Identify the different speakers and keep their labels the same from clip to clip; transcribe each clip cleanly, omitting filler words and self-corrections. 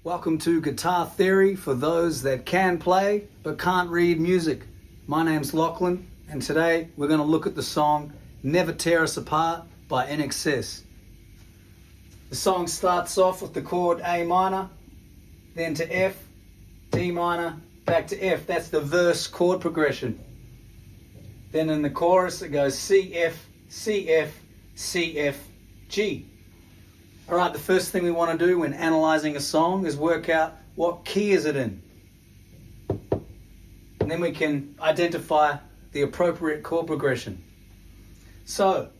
Speaker 1: Welcome to Guitar Theory for those that can play but can't read music. My name's Lachlan, and today we're going to look at the song Never Tear Us Apart by INXS. The song starts off with the chord A minor, then to F, D minor, back to F. That's the verse chord progression. Then in the chorus it goes C, F, C, F, C, F, G. Alright, the first thing we want to do when analysing a song is work out what key is it in. And then we can identify the appropriate chord progression. So,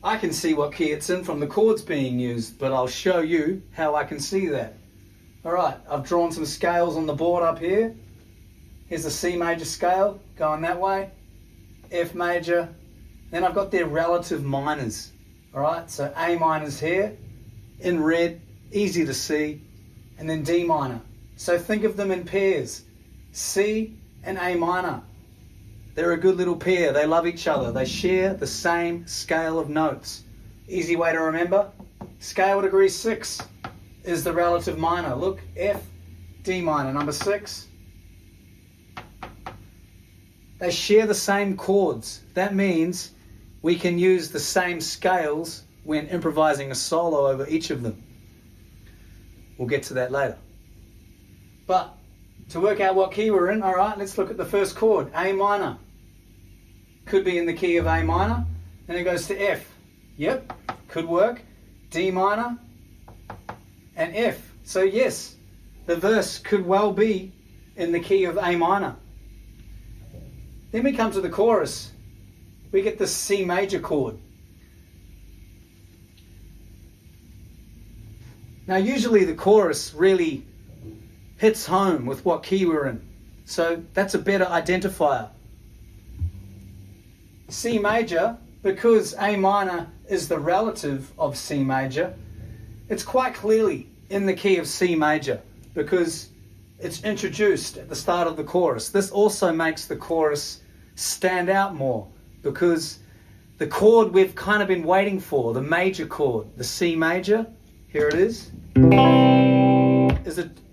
Speaker 1: I can see what key it's in from the chords being used, but I'll show you how I can see that. Alright, I've drawn some scales on the board up here. Here's the C major scale, going that way. F major. Then I've got their relative minors. Alright, so A minor's here, in red, easy to see, and then D minor. So think of them in pairs, C and A minor. They're a good little pair, they love each other, they share the same scale of notes. Easy way to remember, scale degree 6 is the relative minor. Look, F, D minor, number 6. They share the same chords. That means we can use the same scales when improvising a solo over each of them. We'll get to that later. But to work out what key we're in, alright, let's look at the first chord, A minor. Could be in the key of A minor, then it goes to F. Yep, could work. D minor and F. So yes, the verse could well be in the key of A minor. Then we come to the chorus. We get the C major chord. Now usually the chorus really hits home with what key we're in. So that's a better identifier. C major, because A minor is the relative of C major, it's quite clearly in the key of C major because it's introduced at the start of the chorus. This also makes the chorus stand out more, because the chord we've kind of been waiting for, the major chord, the C major, here it is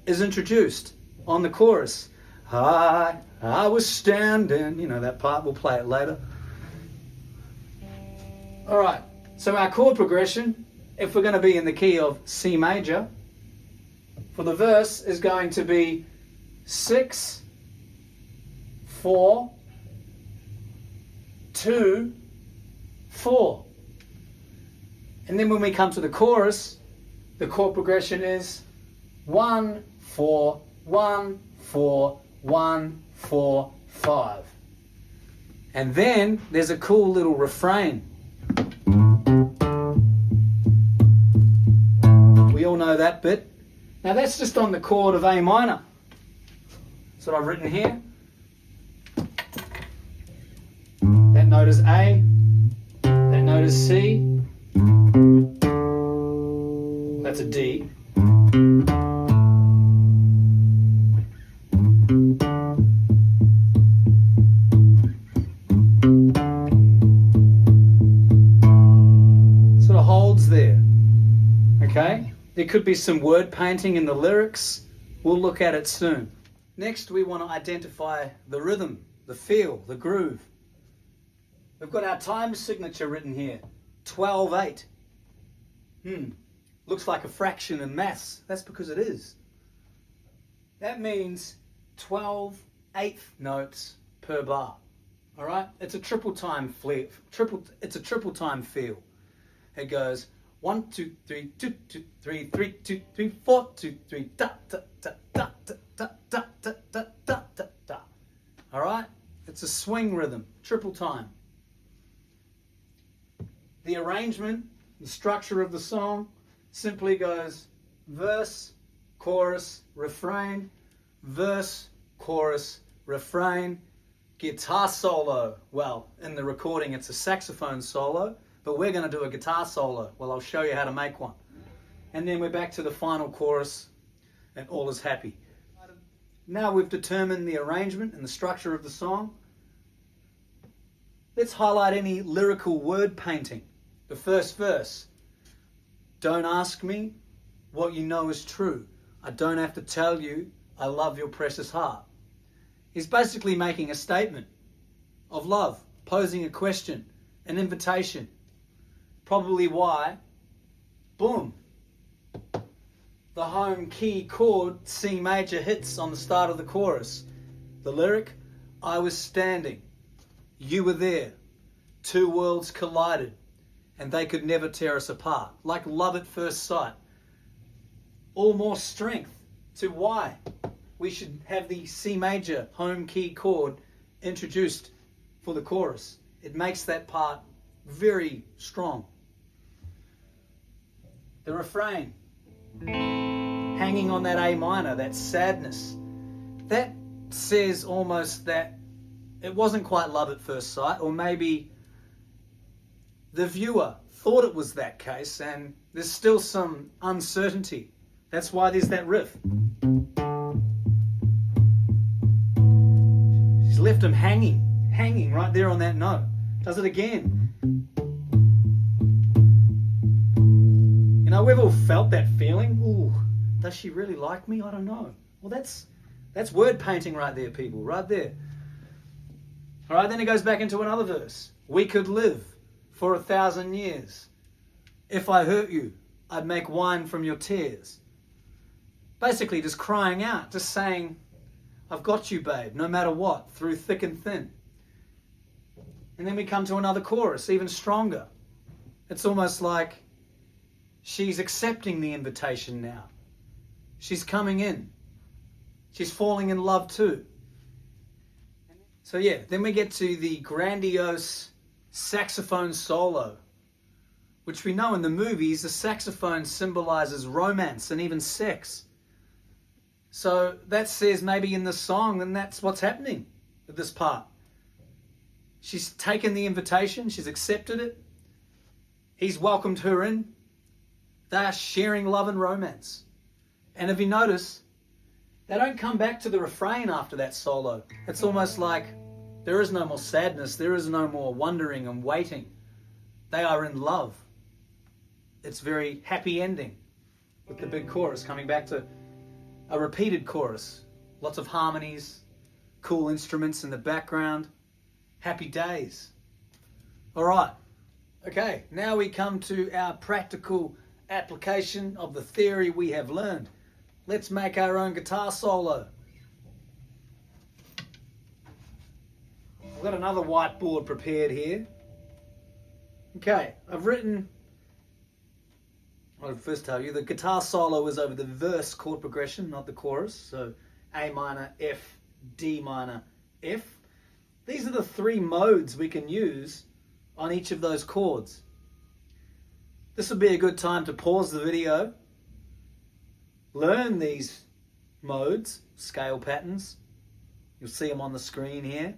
Speaker 1: introduced on the chorus. I was standing, you know that part, we'll play it later. Alright, so our chord progression, if we're going to be in the key of C major, for the verse is going to be 6, 4, 2, 4. And then when we come to the chorus, the chord progression is 1, 4, 1, 4, 1, 4, 5. And then there's a cool little refrain. We all know that bit. Now that's just on the chord of A minor. That's what I've written here. That note is A, that note is C, that's a D. Sort of holds there, okay? There could be some word painting in the lyrics. We'll look at it soon. Next, we want to identify the rhythm, the feel, the groove. We've got our time signature written here, 12/8. Looks like a fraction in maths. That's because it is. That means 12 eighth notes per bar. All right? It's a triple time feel. It's a triple time feel. It goes 1 2 3 2 2 3 3 2 3 4 2 3 da da da da da da da da da da da da. All right? It's a swing rhythm, triple time. The arrangement, the structure of the song simply goes verse, chorus, refrain, verse, chorus, refrain, guitar solo. Well, in the recording it's a saxophone solo, but we're going to do a guitar solo. Well, I'll show you how to make one. And then we're back to the final chorus and all is happy. Now we've determined the arrangement and the structure of the song. Let's highlight any lyrical word painting. The first verse, don't ask me, what you know is true. I don't have to tell you I love your precious heart. He's basically making a statement of love, posing a question, an invitation. Probably why, boom, the home key chord C major hits on the start of the chorus. The lyric, I was standing, you were there, two worlds collided, and they could never tear us apart. Like love at first sight. All more strength to why we should have the C major home key chord introduced for the chorus. It makes that part very strong. The refrain, hanging on that A minor, that sadness, that says almost that it wasn't quite love at first sight, or maybe the viewer thought it was that case and there's still some uncertainty. That's why there's that riff. She's left him hanging right there on that note. Does it again. You know, we've all felt that feeling. Ooh, does she really like me? I don't know. Well, that's word painting right there, people, right there. All right, then it goes back into another verse. We could live for 1,000 years. If I hurt you, I'd make wine from your tears. Basically just crying out, just saying, I've got you, babe, no matter what, through thick and thin. And then we come to another chorus, even stronger. It's almost like she's accepting the invitation now. She's coming in. She's falling in love too. So yeah, then we get to the grandiose saxophone solo, which we know in the movies, the saxophone symbolizes romance and even sex. So that says maybe in the song, then that's what's happening at this part. She's taken the invitation, she's accepted it. He's welcomed her in. They are sharing love and romance. And if you notice, they don't come back to the refrain after that solo. It's almost like there is no more sadness, there is no more wondering and waiting. They are in love. It's very happy ending with the big chorus coming back to a repeated chorus. Lots of harmonies, cool instruments in the background. Happy days. All right. Okay, now we come to our practical application of the theory we have learned. Let's make our own guitar solo. I've got another whiteboard prepared here. Okay, I'll first tell you the guitar solo is over the verse chord progression, not the chorus. So A minor, F, D minor, F. These are the three modes we can use on each of those chords. This would be a good time to pause the video, learn these modes, scale patterns. You'll see them on the screen here.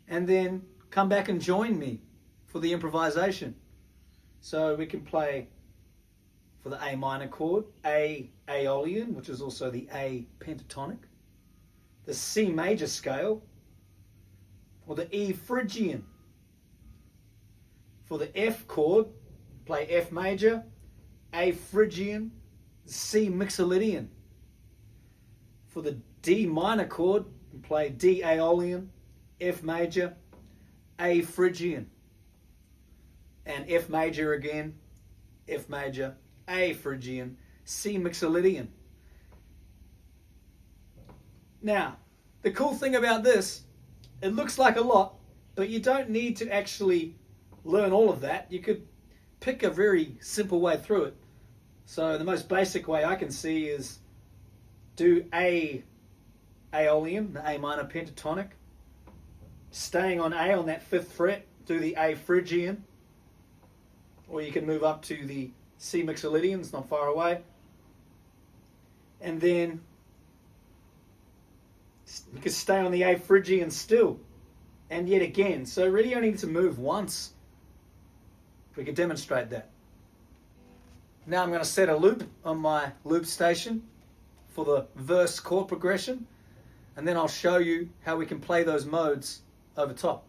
Speaker 1: And then come back and join me for the improvisation. So we can play for the A minor chord, A Aeolian, which is also the A pentatonic, the C major scale, or the E Phrygian. For the F chord, play F major, A Phrygian, C Mixolydian. For the D minor chord, play D Aeolian, F major, A Phrygian. And F major again, F major, A Phrygian, C Mixolydian. Now, the cool thing about this, it looks like a lot, but you don't need to actually learn all of that. You could pick a very simple way through it. So the most basic way I can see is do A Aeolian, the A minor pentatonic. Staying on A on that 5th fret, do the A Phrygian. Or you can move up to the C Mixolydian, it's not far away. And then you can stay on the A Phrygian still. And yet again. So really only need to move once. We could demonstrate that. Now I'm going to set a loop on my loop station for the verse chord progression. And then I'll show you how we can play those modes over top.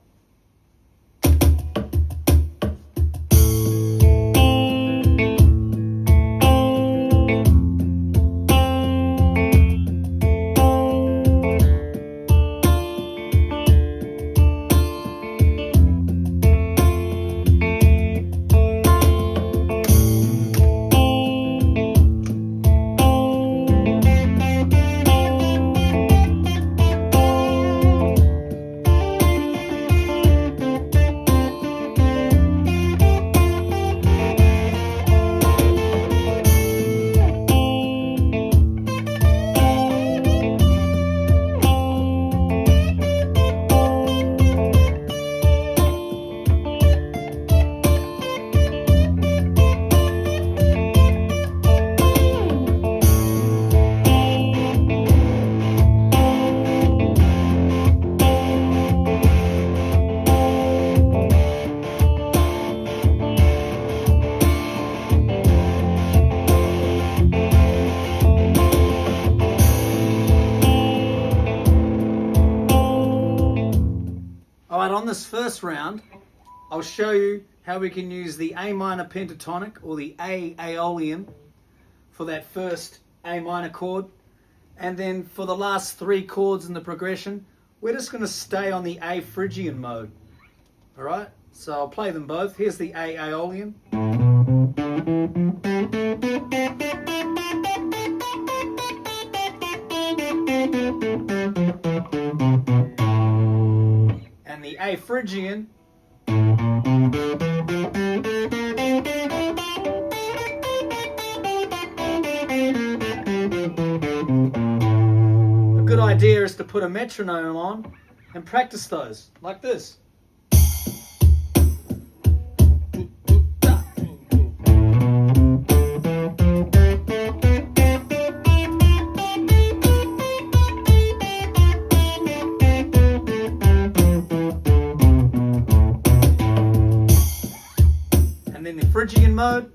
Speaker 1: this first round, I'll show you how we can use the A minor pentatonic or the A aeolian for that first A minor chord. And then for the last 3 chords in the progression, we're just going to stay on the A Phrygian mode. Alright, so I'll play them both. Here's the A aeolian. And the A Phrygian. A good idea is to put a metronome on and practice those, like this. And then the Phrygian mode.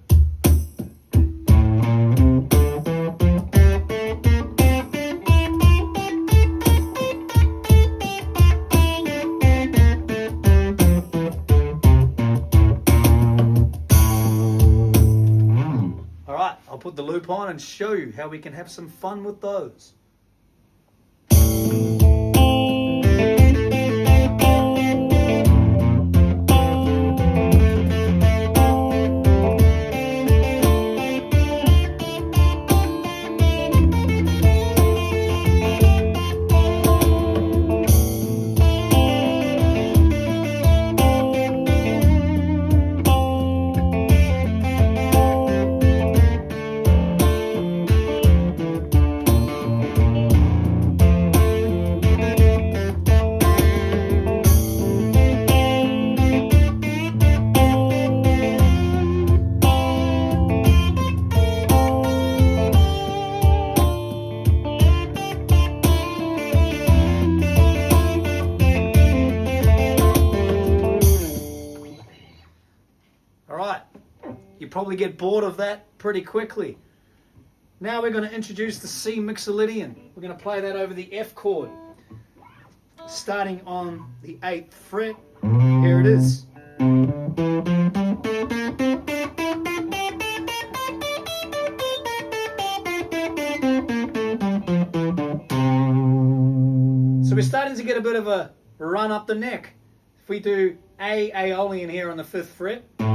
Speaker 1: Alright, I'll put the loop on and show you how we can have some fun with those. Alright, you probably get bored of that pretty quickly. Now we're going to introduce the C mixolydian. We're going to play that over the F chord, starting on the 8th fret. Here it is. So we're starting to get a bit of a run up the neck. If we do A aeolian here on the 5th fret. Then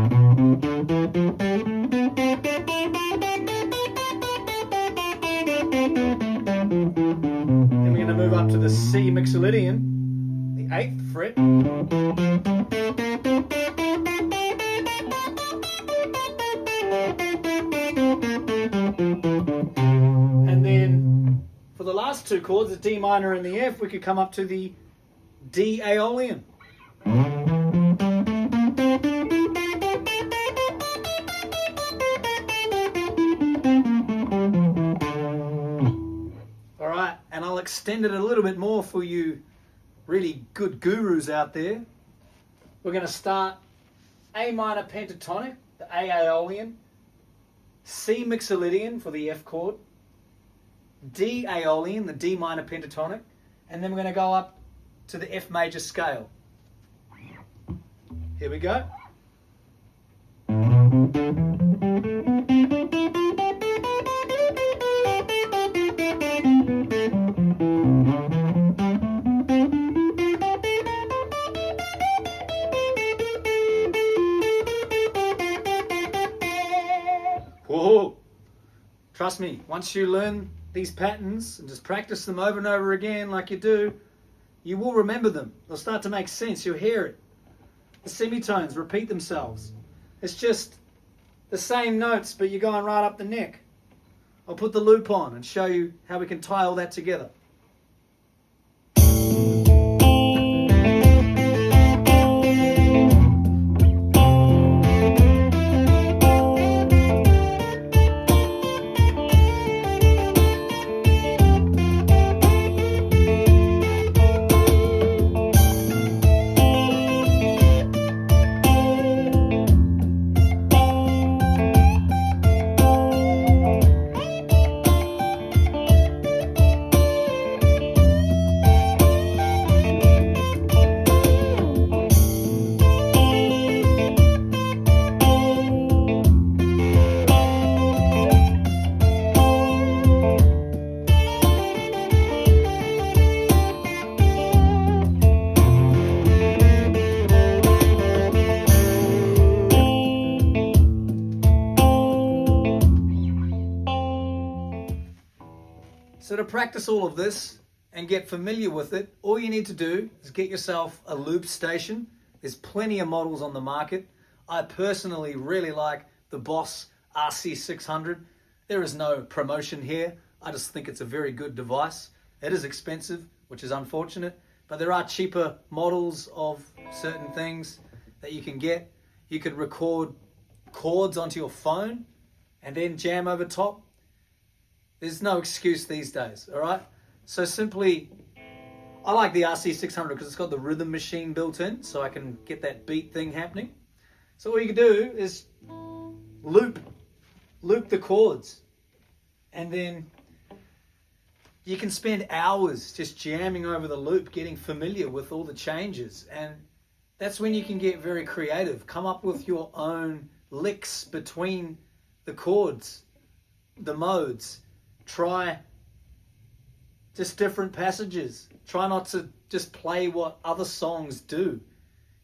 Speaker 1: we're going to move up to the C mixolydian, the 8th fret. And then for the last 2 chords, the D minor and the F, we could come up to the D aeolian. Alright, and I'll extend it a little bit more for you really good gurus out there. We're going to start A minor pentatonic, the A aeolian, C mixolydian for the F chord, D aeolian, the D minor pentatonic, and then we're going to go up to the F major scale. Here we go. Whoa! Trust me, once you learn these patterns and just practice them over and over again like you do, you will remember them. They'll start to make sense. You'll hear it. The semitones repeat themselves. It's just the same notes, but you're going right up the neck. I'll put the loop on and show you how we can tie all that together. So to practice all of this and get familiar with it, all you need to do is get yourself a loop station. There's plenty of models on the market. I personally really like the Boss RC600. There is no promotion here. I just think it's a very good device. It is expensive, which is unfortunate, but there are cheaper models of certain things that you can get. You could record chords onto your phone and then jam over top. There's no excuse these days, all right? So simply, I like the RC600 because it's got the rhythm machine built in, so I can get that beat thing happening. So what you can do is loop the chords, and then you can spend hours just jamming over the loop, getting familiar with all the changes, and that's when you can get very creative. Come up with your own licks between the chords, the modes. Try just different passages. Try not to just play what other songs do.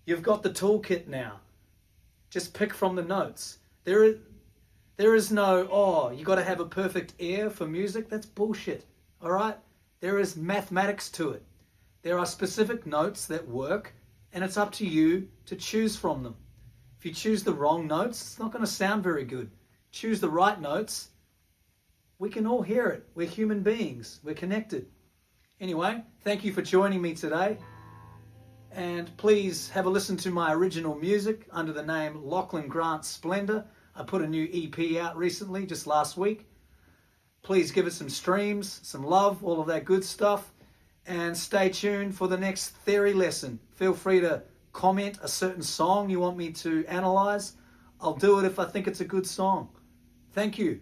Speaker 1: You've got the toolkit now. Just pick from the notes. There is no, oh, you got to have a perfect ear for music. That's bullshit. All right? There is mathematics to it. There are specific notes that work, and it's up to you to choose from them. If you choose the wrong notes, it's not going to sound very good. Choose the right notes. We can all hear it. We're human beings. We're connected. Anyway, thank you for joining me today. And please have a listen to my original music under the name Lachlan Grant Splendor. I put a new EP out recently, just last week. Please give it some streams, some love, all of that good stuff. And stay tuned for the next theory lesson. Feel free to comment a certain song you want me to analyze. I'll do it if I think it's a good song. Thank you.